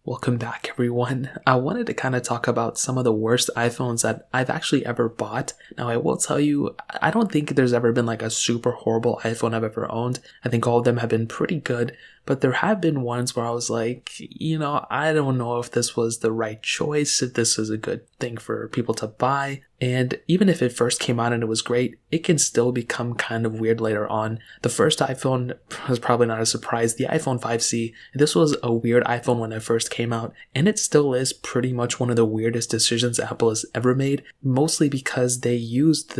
Welcome back, everyone. I wanted to kind of talk about some of the worst iPhones that I've actually ever bought. Now, I will tell you, I don't think there's ever been like a super horrible iPhone I've ever owned. I think all of them have been pretty good, but there have been ones where I was like, I don't know if this was the right choice, if this is a good thing for people to buy. And even if it first came out and it was great, it can still become kind of weird later on. The first iPhone was probably not a surprise, the iPhone 5C. This was a weird iPhone when it first came out, and it still is pretty much one of the weirdest decisions Apple has ever made, mostly because they used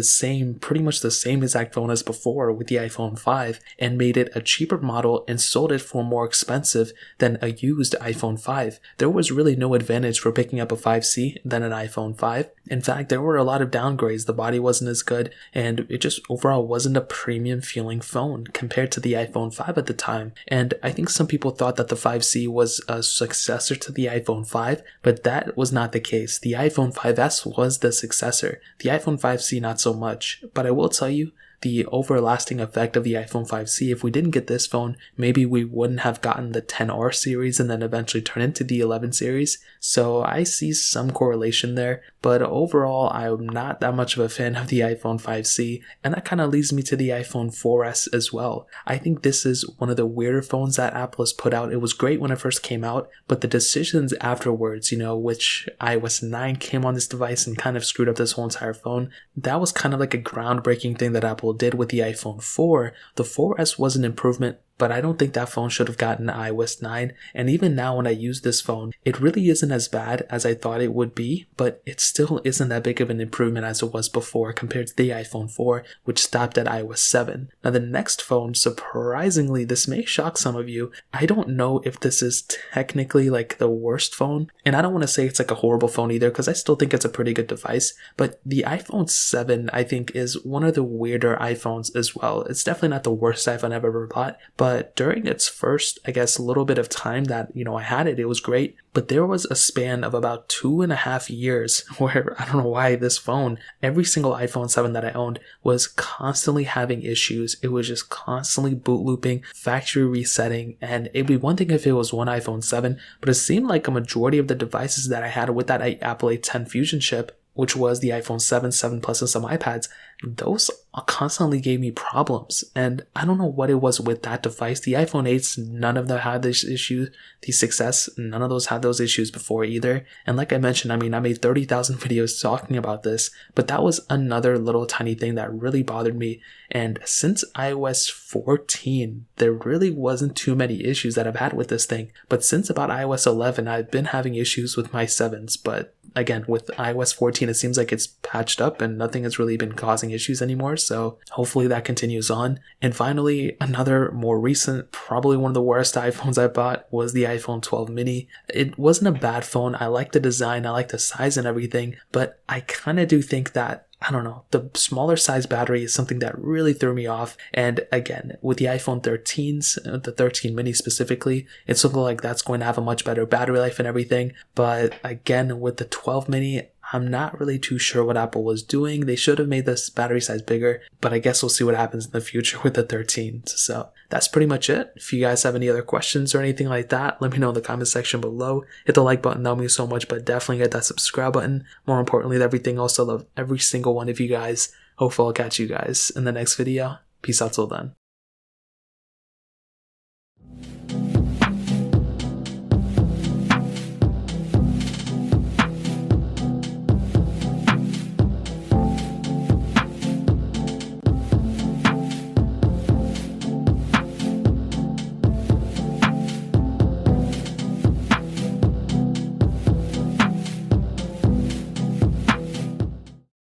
pretty much the same exact phone as before with the iPhone 5 and made it a cheaper model and sold it for more expensive than a used iPhone 5. There was really no advantage for picking up a 5C than an iPhone 5. In fact, there were a lot of downgrades. The body wasn't as good, and it just overall wasn't a premium feeling phone compared to the iPhone 5 at the time. And I think some people thought that the 5C was a successor to the iPhone 5, but that was not the case. The iPhone 5S was the successor. The iPhone 5C not so much. But I will tell you, the overlasting effect of the iPhone 5C, if we didn't get this phone, maybe we wouldn't have gotten the 10R series and then eventually turn into the 11 series. So I see some correlation there, but overall, I'm not that much of a fan of the iPhone 5C, and that kind of leads me to the iPhone 4S as well. I think this is one of the weirder phones that Apple has put out. It was great when it first came out, but the decisions afterwards, which iOS 9 came on this device and kind of screwed up this whole entire phone, that was kind of like a groundbreaking thing that Apple did with the iPhone 4. The 4S was an improvement, but I don't think that phone should have gotten iOS 9, and even now when I use this phone, it really isn't as bad as I thought it would be, but it still isn't that big of an improvement as it was before compared to the iPhone 4, which stopped at iOS 7. Now the next phone, surprisingly, this may shock some of you, I don't know if this is technically like the worst phone, and I don't want to say it's like a horrible phone either, because I still think it's a pretty good device, but the iPhone 7 I think is one of the weirder iPhones as well. It's definitely not the worst iPhone I've ever bought, but during its first, little bit of time that, I had it, it was great. But there was a span of about 2.5 years where I don't know why this phone, every single iPhone 7 that I owned was constantly having issues. It was just constantly boot looping, factory resetting, and it'd be one thing if it was one iPhone 7, but it seemed like a majority of the devices that I had with that Apple A10 Fusion chip, which was the iPhone 7, 7 Plus, and some iPads, those constantly gave me problems. And I don't know what it was with that device. The iPhone 8s, none of them had this issue. The 6S, none of those had those issues before either. And like I mentioned, I made 30,000 videos talking about this, but that was another little tiny thing that really bothered me. And since iOS 14, there really wasn't too many issues that I've had with this thing. But since about iOS 11, I've been having issues with my 7s. But again, with iOS 14, it seems like it's patched up and nothing has really been causing issues anymore. So hopefully that continues on. And finally, another more recent, probably one of the worst iPhones I bought was the iPhone 12 mini. It wasn't a bad phone. I like the design, I like the size and everything, but I kind of do think that, I don't know, the smaller size battery is something that really threw me off. And again, with the iPhone 13s, the 13 mini specifically, it's looking like that's going to have a much better battery life and everything. But again, with the 12 mini, I'm not really too sure what Apple was doing. They should have made this battery size bigger, but I guess we'll see what happens in the future with the 13s. So that's pretty much it. If you guys have any other questions or anything like that, let me know in the comment section below. Hit the like button, that would mean so much, but definitely hit that subscribe button. More importantly than everything else, I love every single one of you guys. Hopefully I'll catch you guys in the next video. Peace out till then.